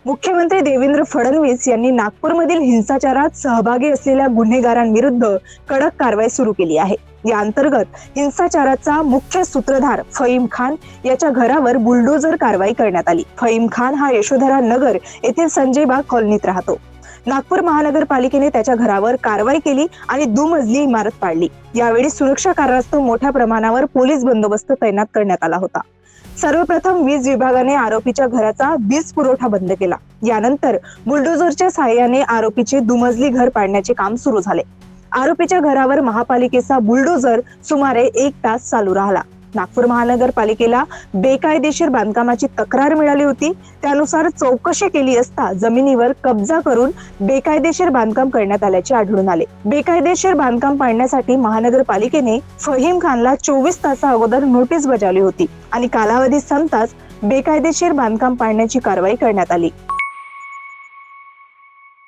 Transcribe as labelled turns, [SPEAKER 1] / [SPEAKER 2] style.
[SPEAKER 1] मुख्यमंत्री देवेंद्र फडणवीस यांनी नागपूरमधील हिंसाचारात सहभागी असलेल्या गुन्हेगारांविरुद्ध कडक कारवाई सुरू केली आहे। या अंतर्गत हिंसाचाराचा मुख्य सूत्रधार फहीम खान याच्या घरावर बुलडोझर कारवाई करण्यात आली। फहीम खान हा यशोधरा नगर येथील संजय बाग कॉलनीत राहतो। नागपूर महानगरपालिकेने त्याच्या घरावर कारवाई केली आणि दुमजली इमारत पाडली। यावेळी सुरक्षा कारणास्तव मोठ्या प्रमाणावर पोलीस बंदोबस्त तैनात करण्यात आला होता। सर्वप्रथम वीज विभागाने आरोपीच्या घराचा वीज पुरवठा बंद केला। यानंतर बुलडोझरच्या साहाय्याने आरोपीचे दुमजली घर पाडण्याचे काम सुरू झाले। आरोपीच्या घरावर महापालिकेचा बुलडोझर सुमारे 1 तास चालू राहिला। नागपूर महानगरपालिकेला बेकायदेशीर बांधकामाची तक्रार मिळाली होती। त्यानुसार चौकशी केली असता जमिनीवर कब्जा करून बेकायदेशीर बांधकाम करण्यात आल्याचे आढळून आले। बेकायदेशीर बांधकाम पाडण्यासाठी महानगरपालिकेने फहीम खानला 24 तासा अगोदर नोटीस बजावली होती आणि कालावधी संपताच बेकायदेशीर बांधकाम पाडण्याची कारवाई करण्यात आली।